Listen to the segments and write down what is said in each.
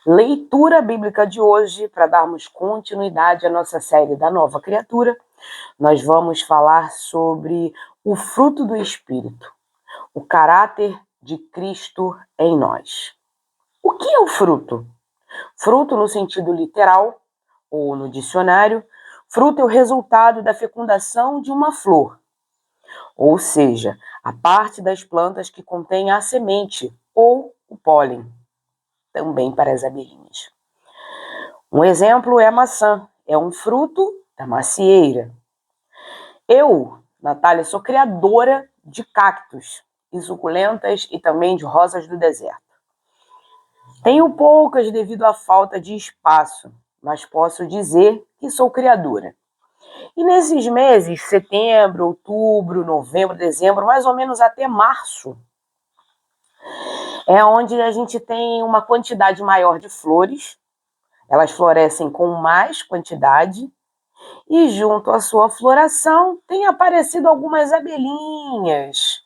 Leitura bíblica de hoje, para darmos continuidade à nossa série da Nova Criatura, nós vamos falar sobre o fruto do Espírito, o caráter de Cristo em nós. O que é o fruto? Fruto no sentido literal, ou no dicionário, fruto é o resultado da fecundação de uma flor, ou seja, a parte das plantas que contém a semente ou o pólen, também para as abelhinhas. Um exemplo é a maçã, é um fruto da macieira. Eu, Natália, sou criadora de cactos e suculentas e também de rosas do deserto. Tenho poucas devido à falta de espaço, mas posso dizer que sou criadora. E nesses meses, setembro, outubro, novembro, dezembro, mais ou menos até março, é onde a gente tem uma quantidade maior de flores. Elas florescem com mais quantidade e junto à sua floração tem aparecido algumas abelhinhas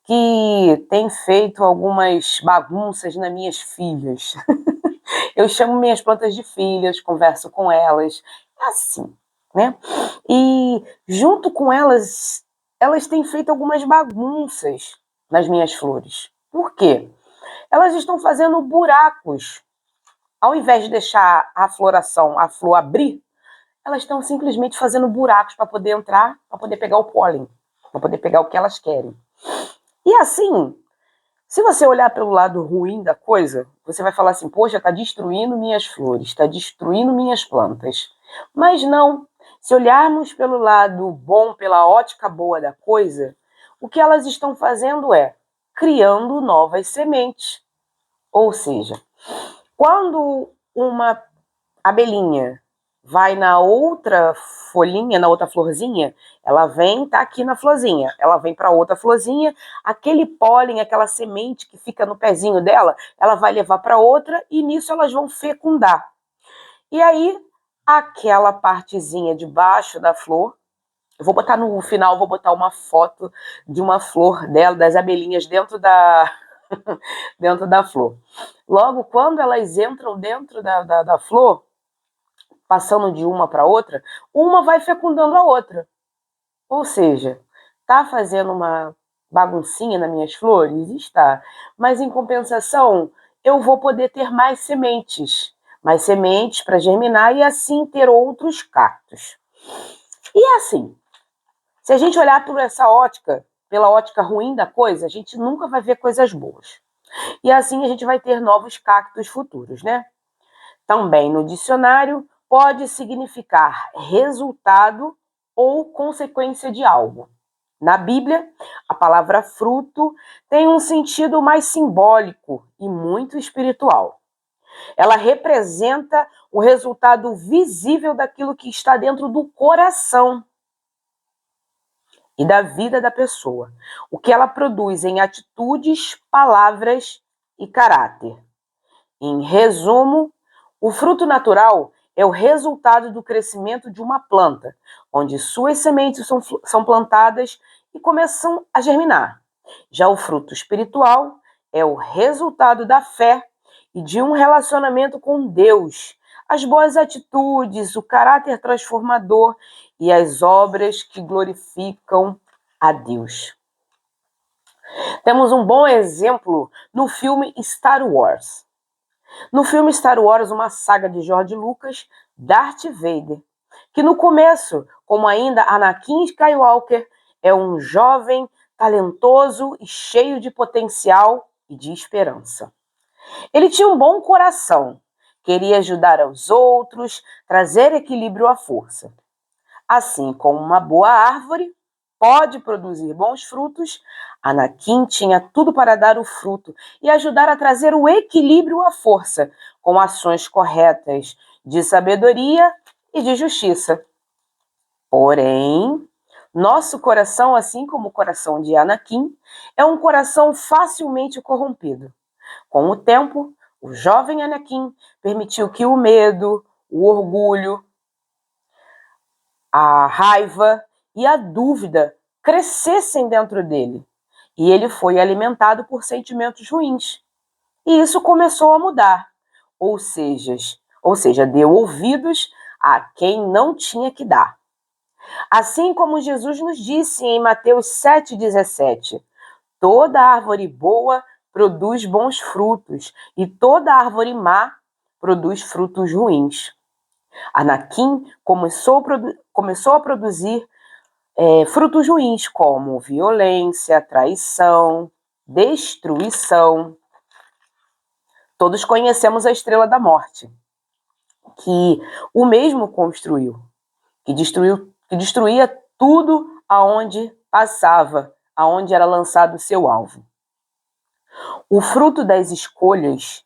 que têm feito algumas bagunças nas minhas filhas. Eu chamo minhas plantas de filhas, converso com elas, assim, né? E junto com elas, elas têm feito algumas bagunças nas minhas flores. Por quê? Elas estão fazendo buracos. Ao invés de deixar a floração, a flor abrir, elas estão simplesmente fazendo buracos para poder entrar, para poder pegar o pólen, para poder pegar o que elas querem. E assim, se você olhar pelo lado ruim da coisa, você vai falar assim, poxa, está destruindo minhas flores, está destruindo minhas plantas. Mas não, se olharmos pelo lado bom, pela ótica boa da coisa, o que elas estão fazendo é criando novas sementes. Ou seja, quando uma abelhinha vai na outra folhinha, na outra florzinha, ela vem, tá aqui na florzinha, ela vem para outra florzinha, aquele pólen, aquela semente que fica no pezinho dela, ela vai levar para outra e nisso elas vão fecundar. E aí, aquela partezinha de baixo da flor, eu vou botar no final, vou botar uma foto de uma flor dela, das abelhinhas dentro da dentro da flor. Logo, quando elas entram dentro da flor, passando de uma para outra, uma vai fecundando a outra. Ou seja, está fazendo uma baguncinha nas minhas flores? Está. Mas, em compensação, eu vou poder ter mais sementes para germinar e assim ter outros cactos. E assim, se a gente olhar por essa ótica, pela ótica ruim da coisa, a gente nunca vai ver coisas boas. E assim a gente vai ter novos cactos futuros, né? Também no dicionário pode significar resultado ou consequência de algo. Na Bíblia, a palavra fruto tem um sentido mais simbólico e muito espiritual. Ela representa o resultado visível daquilo que está dentro do coração e da vida da pessoa, o que ela produz em atitudes, palavras e caráter. Em resumo, o fruto natural é o resultado do crescimento de uma planta, onde suas sementes são plantadas e começam a germinar. Já o fruto espiritual é o resultado da fé e de um relacionamento com Deus, as boas atitudes, o caráter transformador e as obras que glorificam a Deus. Temos um bom exemplo no filme Star Wars. No filme Star Wars, uma saga de George Lucas, Darth Vader, que no começo, como ainda Anakin Skywalker, é um jovem, talentoso e cheio de potencial e de esperança. Ele tinha um bom coração, queria ajudar aos outros, trazer equilíbrio à força. Assim como uma boa árvore pode produzir bons frutos, Anakin tinha tudo para dar o fruto e ajudar a trazer o equilíbrio à força, com ações corretas de sabedoria e de justiça. Porém, nosso coração, assim como o coração de Anakin, é um coração facilmente corrompido. Com o tempo, o jovem Anakin permitiu que o medo, o orgulho, a raiva e a dúvida crescessem dentro dele. E ele foi alimentado por sentimentos ruins. E isso começou a mudar. ou seja, deu ouvidos a quem não tinha que dar. Assim como Jesus nos disse em Mateus 7,17, toda árvore boa produz bons frutos e toda árvore má produz frutos ruins. Anakim começou a produzir frutos ruins, como violência, traição, destruição. Todos conhecemos a Estrela da Morte, que o mesmo construiu, que destruía tudo aonde passava, aonde era lançado o seu alvo. O fruto das escolhas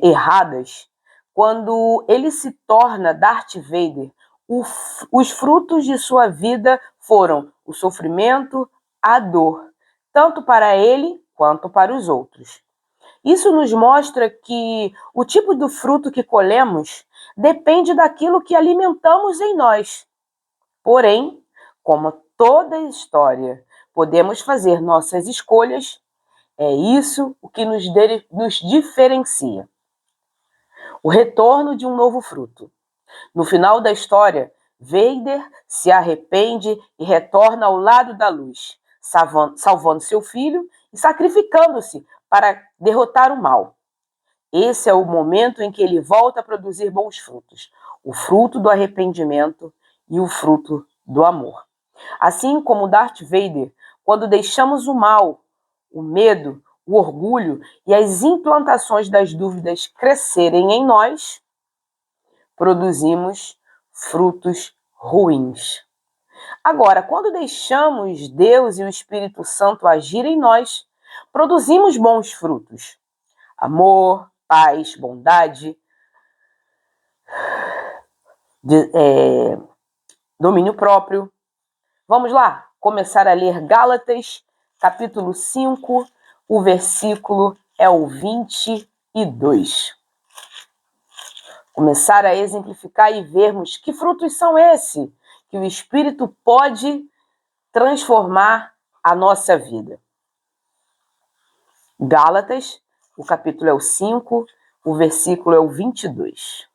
erradas, quando ele se torna Darth Vader, os frutos de sua vida foram o sofrimento, a dor, tanto para ele quanto para os outros. Isso nos mostra que o tipo do fruto que colhemos depende daquilo que alimentamos em nós. Porém, como toda história, podemos fazer nossas escolhas, é isso o que nos diferencia. O retorno de um novo fruto. No final da história, Vader se arrepende e retorna ao lado da luz, salvando seu filho e sacrificando-se para derrotar o mal. Esse é o momento em que ele volta a produzir bons frutos, o fruto do arrependimento e o fruto do amor. Assim como Darth Vader, quando deixamos o mal, o medo, o orgulho e as implantações das dúvidas crescerem em nós, produzimos frutos ruins. Agora, quando deixamos Deus e o Espírito Santo agir em nós, produzimos bons frutos. Amor, paz, bondade, domínio próprio. Vamos lá, começar a ler Gálatas, capítulo 5, o versículo é o 22. Começar a exemplificar e vermos que frutos são esses que o Espírito pode transformar a nossa vida. Gálatas, o capítulo é o 5, o versículo é o 22.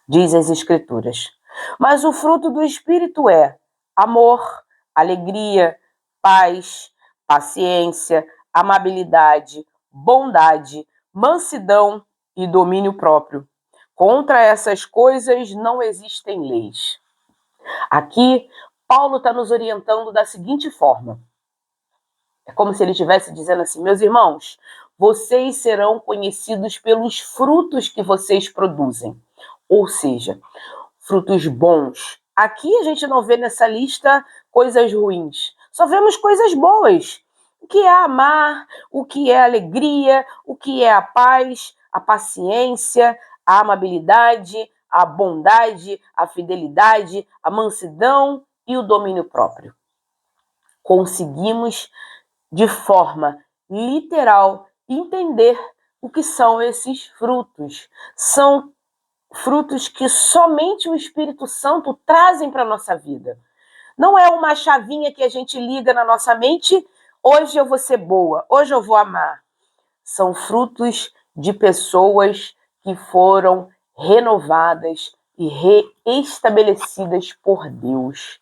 Diz as Escrituras: mas o fruto do Espírito é amor, alegria, paz, paciência, amabilidade, bondade, mansidão e domínio próprio. Contra essas coisas não existem leis. Aqui, Paulo está nos orientando da seguinte forma. É como se ele estivesse dizendo assim: meus irmãos, vocês serão conhecidos pelos frutos que vocês produzem. Ou seja, frutos bons. Aqui a gente não vê nessa lista coisas ruins. Só vemos coisas boas. O que é amar, o que é alegria, o que é a paz, a paciência, a amabilidade, a bondade, a fidelidade, a mansidão e o domínio próprio. Conseguimos, de forma literal, entender o que são esses frutos. São frutos que somente o Espírito Santo trazem para a nossa vida. Não é uma chavinha que a gente liga na nossa mente, hoje eu vou ser boa, hoje eu vou amar. São frutos de pessoas que foram renovadas e reestabelecidas por Deus.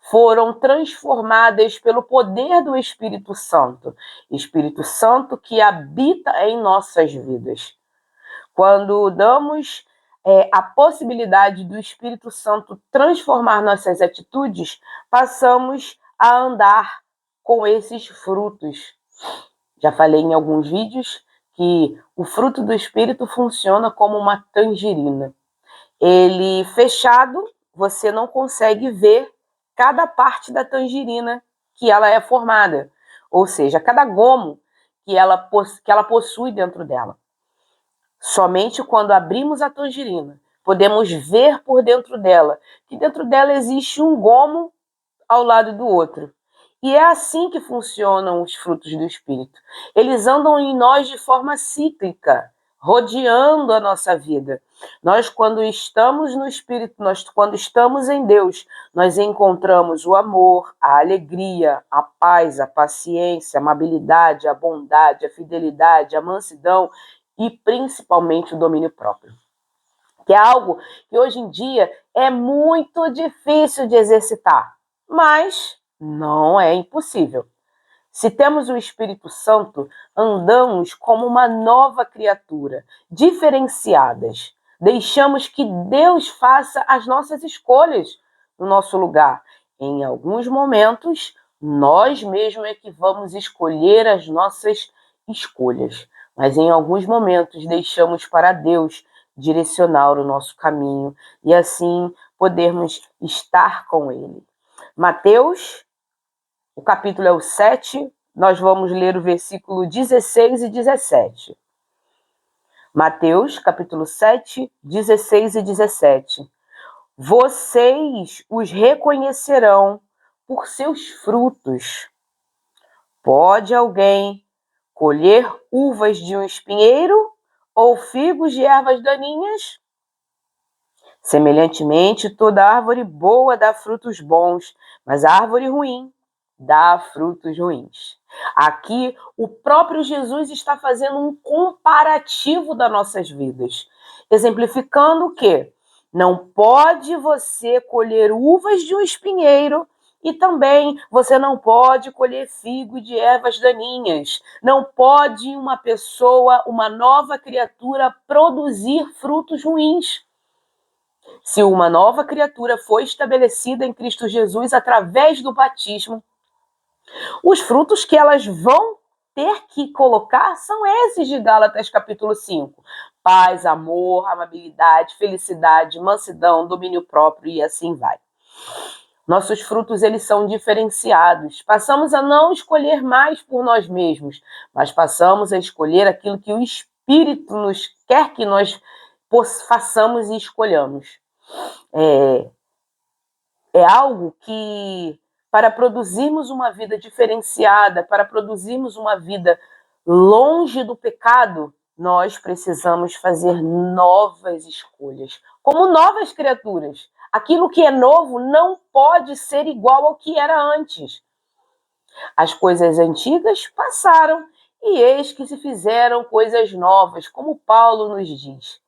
Foram transformadas pelo poder do Espírito Santo. Espírito Santo que habita em nossas vidas. Quando damos a possibilidade do Espírito Santo transformar nossas atitudes, passamos a andar com esses frutos. Já falei em alguns vídeos que o fruto do Espírito funciona como uma tangerina. Ele fechado, você não consegue ver cada parte da tangerina que ela é formada, ou seja, cada gomo que ela possui dentro dela. Somente quando abrimos a tangerina, podemos ver por dentro dela, que dentro dela existe um gomo ao lado do outro. E é assim que funcionam os frutos do Espírito. Eles andam em nós de forma cíclica, rodeando a nossa vida. Nós, quando estamos no Espírito, quando estamos em Deus, nós encontramos o amor, a alegria, a paz, a paciência, a amabilidade, a bondade, a fidelidade, a mansidão e principalmente o domínio próprio, que é algo que hoje em dia é muito difícil de exercitar, mas não é impossível. Se temos o Espírito Santo, andamos como uma nova criatura, diferenciadas. Deixamos que Deus faça as nossas escolhas no nosso lugar. Em alguns momentos, nós mesmos é que vamos escolher as nossas escolhas, mas em alguns momentos deixamos para Deus direcionar o nosso caminho e assim podermos estar com Ele. Mateus, o capítulo é o 7, nós vamos ler o versículo 16 e 17. Mateus, capítulo 7, 16 e 17. Vocês os reconhecerão por seus frutos. Pode alguém colher uvas de um espinheiro ou figos de ervas daninhas? Semelhantemente, toda árvore boa dá frutos bons, mas a árvore ruim dá frutos ruins. Aqui, o próprio Jesus está fazendo um comparativo das nossas vidas, exemplificando que não pode você colher uvas de um espinheiro e também você não pode colher figo de ervas daninhas. Não pode uma pessoa, uma nova criatura, produzir frutos ruins. Se uma nova criatura foi estabelecida em Cristo Jesus através do batismo, os frutos que elas vão ter que colocar são esses de Gálatas capítulo 5. Paz, amor, amabilidade, felicidade, mansidão, domínio próprio e assim vai. Nossos frutos, eles são diferenciados. Passamos a não escolher mais por nós mesmos, mas passamos a escolher aquilo que o Espírito nos quer que nós façamos e escolhamos. É algo que, para produzirmos uma vida diferenciada, para produzirmos uma vida longe do pecado, nós precisamos fazer novas escolhas, como novas criaturas. Aquilo que é novo não pode ser igual ao que era antes. As coisas antigas passaram e eis que se fizeram coisas novas, como Paulo nos diz.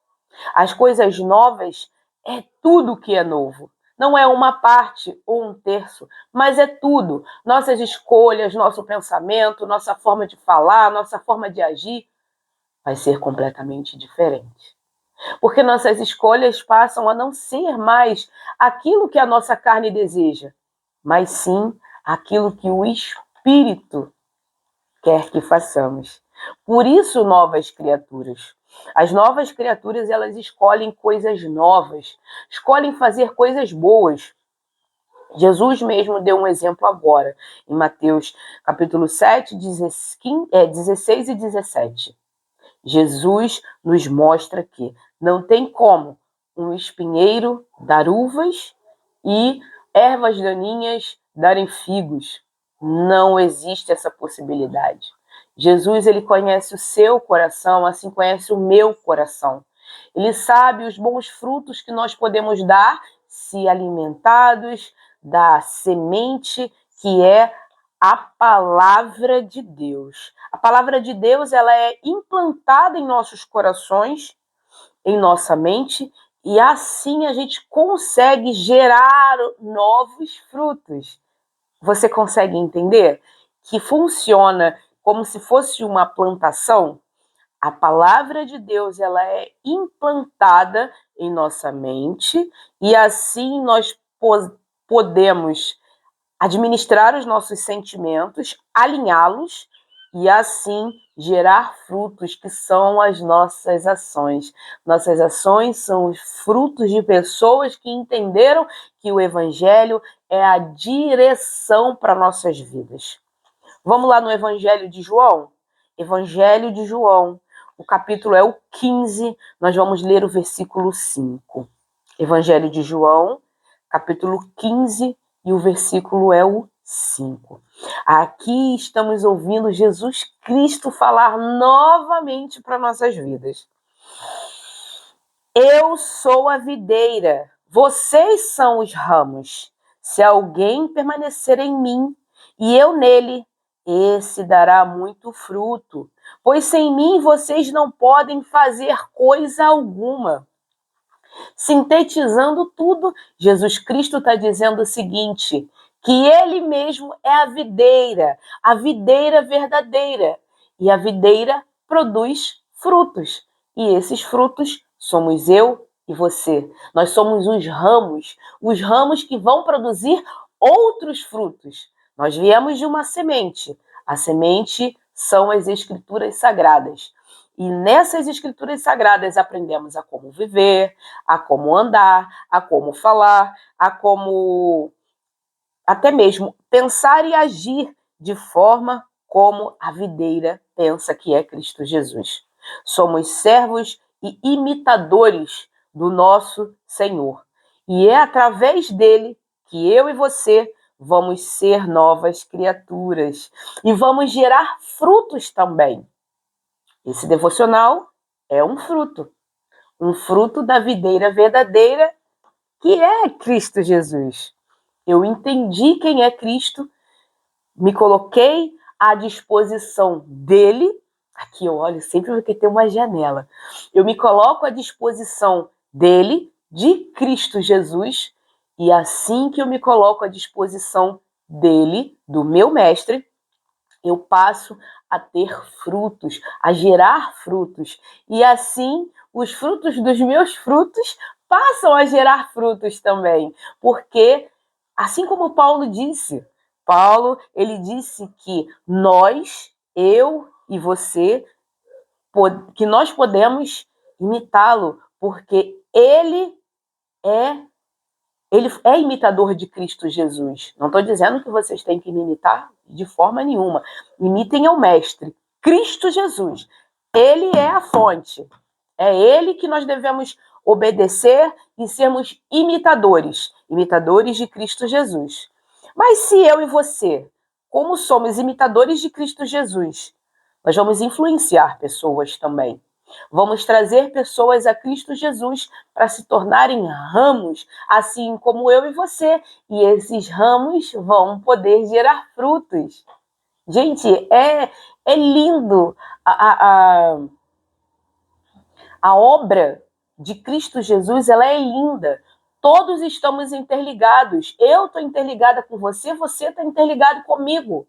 As coisas novas é tudo que é novo. Não é uma parte ou um terço, mas é tudo. Nossas escolhas, nosso pensamento, nossa forma de falar, nossa forma de agir vai ser completamente diferente. Porque nossas escolhas passam a não ser mais aquilo que a nossa carne deseja, mas sim aquilo que o Espírito quer que façamos. Por isso, novas criaturas. As novas criaturas, elas escolhem coisas novas, escolhem fazer coisas boas. Jesus mesmo deu um exemplo agora, em Mateus capítulo 7, 16 e 17. Jesus nos mostra que não tem como um espinheiro dar uvas e ervas daninhas darem figos. Não existe essa possibilidade. Jesus, ele conhece o seu coração, assim conhece o meu coração. Ele sabe os bons frutos que nós podemos dar se alimentados da semente que é a palavra de Deus. A palavra de Deus, ela é implantada em nossos corações, em nossa mente, e assim a gente consegue gerar novos frutos. Você consegue entender que funciona como se fosse uma plantação? A palavra de Deus, ela é implantada em nossa mente e assim nós podemos administrar os nossos sentimentos, alinhá-los e assim gerar frutos que são as nossas ações. Nossas ações são os frutos de pessoas que entenderam que o Evangelho é a direção para nossas vidas. Vamos lá no Evangelho de João? Evangelho de João, o capítulo é o 15, nós vamos ler o versículo 5. Evangelho de João, capítulo 15, e o versículo é o 5. Aqui estamos ouvindo Jesus Cristo falar novamente para nossas vidas. Eu sou a videira, vocês são os ramos. Se alguém permanecer em mim e eu nele, esse dará muito fruto, pois sem mim vocês não podem fazer coisa alguma. Sintetizando tudo, Jesus Cristo está dizendo o seguinte, que ele mesmo é a videira verdadeira, e a videira produz frutos, e esses frutos somos eu e você. Nós somos os ramos que vão produzir outros frutos. Nós viemos de uma semente, a semente são as Escrituras Sagradas. E nessas Escrituras Sagradas aprendemos a como viver, a como andar, a como falar, a como até mesmo pensar e agir de forma como a videira pensa, que é Cristo Jesus. Somos servos e imitadores do nosso Senhor. E é através dele que eu e você vamos ser novas criaturas e vamos gerar frutos também. Esse devocional é um fruto da videira verdadeira, que é Cristo Jesus. Eu entendi quem é Cristo, me coloquei à disposição dele. Aqui eu olho sempre porque tem uma janela. Eu me coloco à disposição dele, de Cristo Jesus, e assim que eu me coloco à disposição dele, do meu mestre, eu passo a ter frutos, a gerar frutos. E assim, os frutos dos meus frutos passam a gerar frutos também. Porque, assim como ele disse que nós, eu e você, que nós podemos imitá-lo, porque ele é imitador de Cristo Jesus. Não estou dizendo que vocês têm que me imitar de forma nenhuma. Imitem ao Mestre, Cristo Jesus. Ele é a fonte. É ele que nós devemos obedecer e sermos imitadores de Cristo Jesus. Mas se eu e você, como somos imitadores de Cristo Jesus, nós vamos influenciar pessoas também. Vamos trazer pessoas a Cristo Jesus para se tornarem ramos, assim como eu e você. E esses ramos vão poder gerar frutos. Gente, é lindo a obra de Cristo Jesus, ela é linda. Todos estamos interligados. Eu estou interligada com você, você está interligado comigo.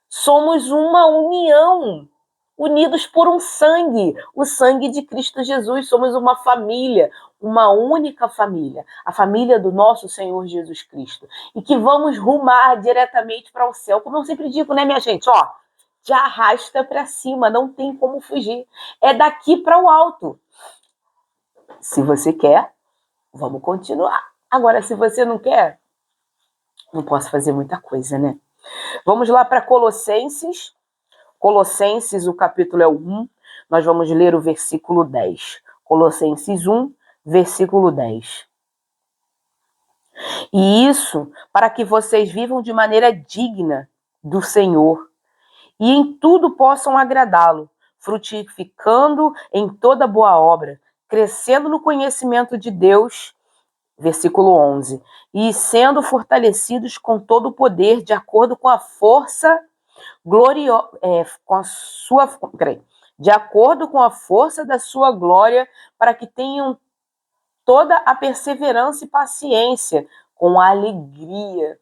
Somos uma união, unidos por um sangue, o sangue de Cristo Jesus. Somos uma família, uma única família, a família do nosso Senhor Jesus Cristo. E que vamos rumar diretamente para o céu. Como eu sempre digo, né, minha gente? Ó, te arrasta para cima, não tem como fugir. É daqui para o alto. Se você quer, vamos continuar. Agora, se você não quer, não posso fazer muita coisa, né? Vamos lá para Colossenses. Colossenses, o capítulo é o 1. Nós vamos ler o versículo 10. Colossenses 1, versículo 10. E isso para que vocês vivam de maneira digna do Senhor e em tudo possam agradá-lo, frutificando em toda boa obra, crescendo no conhecimento de Deus, versículo 11, e sendo fortalecidos com todo o poder de acordo com a força de acordo com a força da sua glória, para que tenham toda a perseverança e paciência com alegria.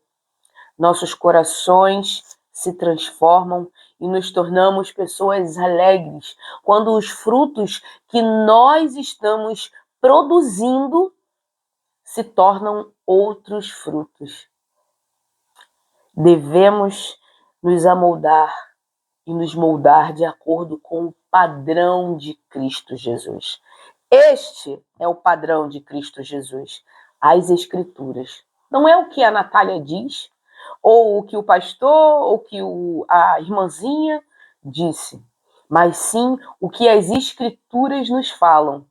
Nossos corações se transformam e nos tornamos pessoas alegres quando os frutos que nós estamos produzindo se tornam outros frutos. Devemos nos amoldar e nos moldar de acordo com o padrão de Cristo Jesus. Este é o padrão de Cristo Jesus, as Escrituras. Não é o que a Natália diz, ou o que o pastor, ou o que a irmãzinha disse, mas sim o que as Escrituras nos falam.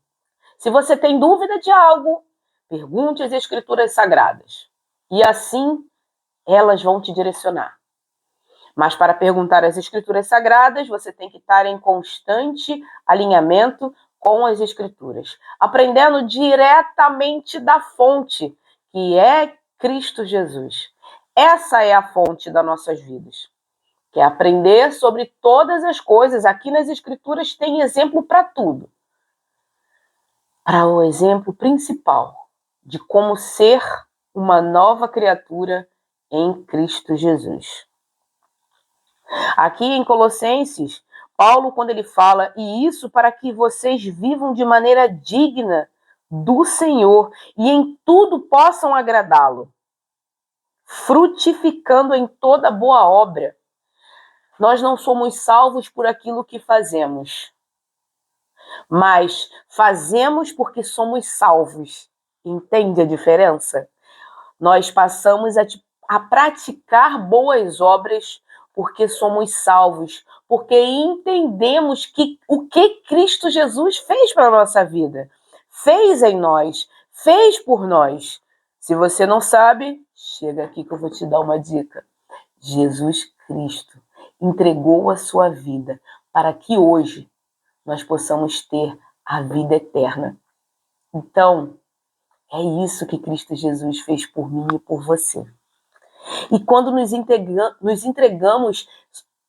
Se você tem dúvida de algo, pergunte às Escrituras Sagradas. E assim elas vão te direcionar. Mas para perguntar às Escrituras Sagradas, você tem que estar em constante alinhamento com as Escrituras, aprendendo diretamente da fonte, que é Cristo Jesus. Essa é a fonte das nossas vidas. quer aprender sobre todas as coisas. Aqui nas Escrituras tem exemplo para tudo. Para o exemplo principal de como ser uma nova criatura em Cristo Jesus. Aqui em Colossenses, Paulo, quando ele fala, e isso para que vocês vivam de maneira digna do Senhor e em tudo possam agradá-lo, frutificando em toda boa obra. Nós não somos salvos por aquilo que fazemos, mas fazemos porque somos salvos. Entende a diferença? Nós passamos a praticar boas obras porque somos salvos, porque entendemos o que Cristo Jesus fez para a nossa vida, fez em nós, fez por nós. Se você não sabe, chega aqui que eu vou te dar uma dica. Jesus Cristo entregou a sua vida para que hoje nós possamos ter a vida eterna. Então, é isso que Cristo Jesus fez por mim e por você. E quando nos entregamos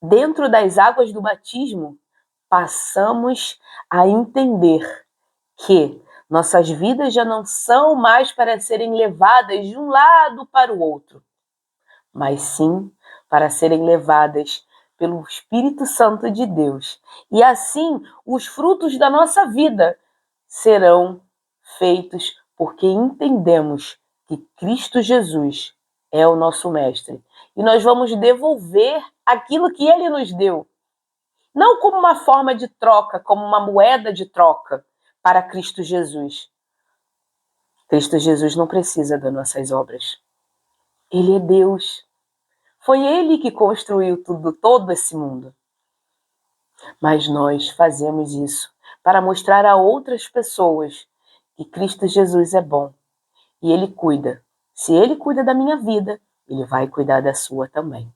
dentro das águas do batismo, passamos a entender que nossas vidas já não são mais para serem levadas de um lado para o outro, mas sim para serem levadas pelo Espírito Santo de Deus. E assim, os frutos da nossa vida serão feitos porque entendemos que Cristo Jesus é o nosso mestre. E nós vamos devolver aquilo que ele nos deu. Não como uma forma de troca, como uma moeda de troca para Cristo Jesus. Cristo Jesus não precisa das nossas obras. Ele é Deus. Foi ele que construiu todo esse mundo. Mas nós fazemos isso para mostrar a outras pessoas que Cristo Jesus é bom. E ele cuida. Se ele cuida da minha vida, ele vai cuidar da sua também.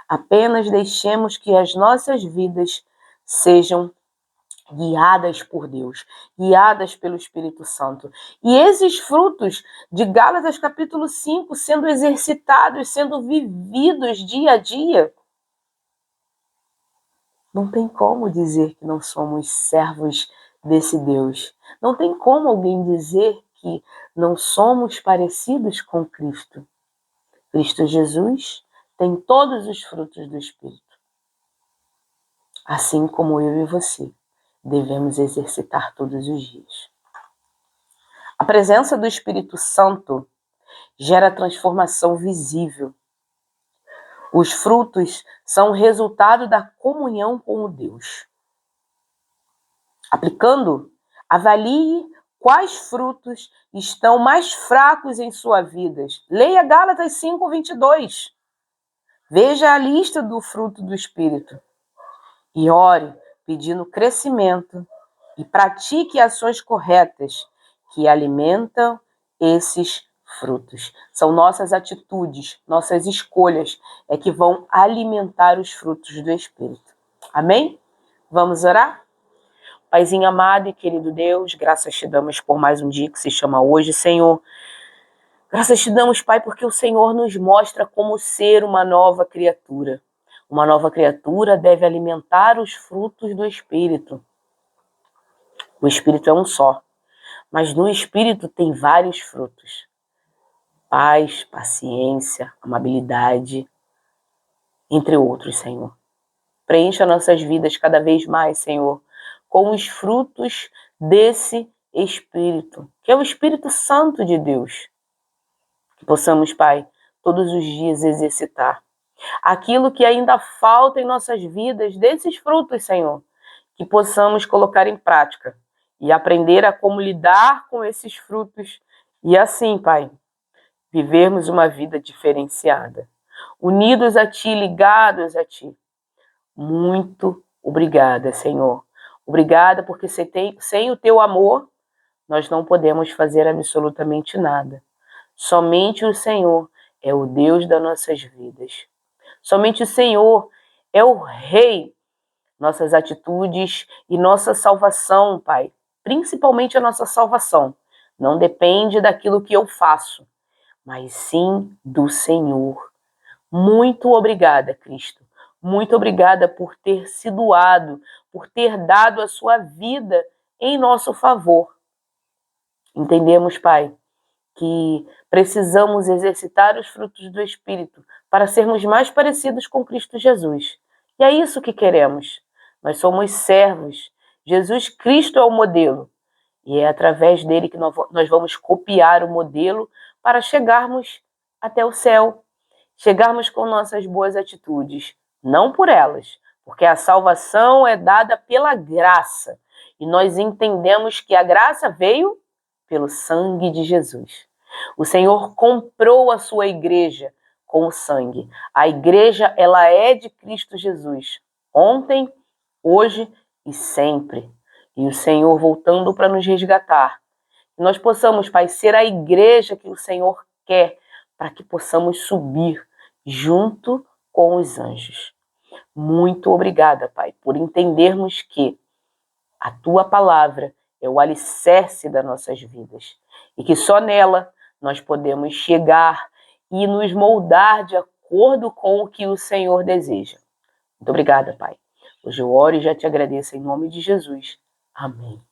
Apenas deixemos que as nossas vidas sejam guiadas por Deus, guiadas pelo Espírito Santo. E esses frutos de Gálatas capítulo 5 sendo exercitados, sendo vividos dia a dia, não tem como dizer que não somos servos desse Deus. Não tem como alguém dizer que não somos parecidos com Cristo. Cristo Jesus tem todos os frutos do Espírito. Assim como eu e você devemos exercitar todos os dias. A presença do Espírito Santo gera transformação visível. Os frutos são resultado da comunhão com o Deus. Aplicando, avalie quais frutos estão mais fracos em sua vida. Leia Gálatas 5:22. Veja a lista do fruto do Espírito. E ore pedindo crescimento e pratique ações corretas que alimentam esses frutos. São nossas atitudes, nossas escolhas é que vão alimentar os frutos do Espírito. Amém? Vamos orar? Paizinho amado e querido Deus, graças te damos por mais um dia que se chama hoje, Senhor. Graças te damos, Pai, porque o Senhor nos mostra como ser uma nova criatura. Uma nova criatura deve alimentar os frutos do Espírito. O Espírito é um só, mas no Espírito tem vários frutos. Paz, paciência, amabilidade, entre outros, Senhor. Preencha nossas vidas cada vez mais, Senhor, com os frutos desse Espírito, que é o Espírito Santo de Deus. Que possamos, Pai, todos os dias exercitar aquilo que ainda falta em nossas vidas, desses frutos, Senhor, que possamos colocar em prática e aprender a como lidar com esses frutos e assim, Pai, vivermos uma vida diferenciada, unidos a Ti, ligados a Ti. Muito obrigada, Senhor. Obrigada porque sem o Teu amor, nós não podemos fazer absolutamente nada. Somente o Senhor é o Deus das nossas vidas. Somente o Senhor é o Rei. Nossas atitudes e nossa salvação, Pai, principalmente a nossa salvação, não depende daquilo que eu faço, mas sim do Senhor. Muito obrigada, Cristo. Muito obrigada por ter se doado, por ter dado a sua vida em nosso favor. Entendemos, Pai, que precisamos exercitar os frutos do Espírito para sermos mais parecidos com Cristo Jesus. E é isso que queremos. Nós somos servos. Jesus Cristo é o modelo. E é através dele que nós vamos copiar o modelo para chegarmos até o céu. Chegarmos com nossas boas atitudes. Não por elas, porque a salvação é dada pela graça. E nós entendemos que a graça veio pelo sangue de Jesus. O Senhor comprou a sua igreja com o sangue. A igreja, ela é de Cristo Jesus. Ontem, hoje e sempre. E o Senhor voltando para nos resgatar. Que nós possamos, Pai, ser a igreja que o Senhor quer, para que possamos subir junto com os anjos. Muito obrigada, Pai, por entendermos que a Tua palavra é o alicerce das nossas vidas e que só nela nós podemos chegar e nos moldar de acordo com o que o Senhor deseja. Muito obrigada, Pai. Hoje eu oro e já te agradeço em nome de Jesus. Amém.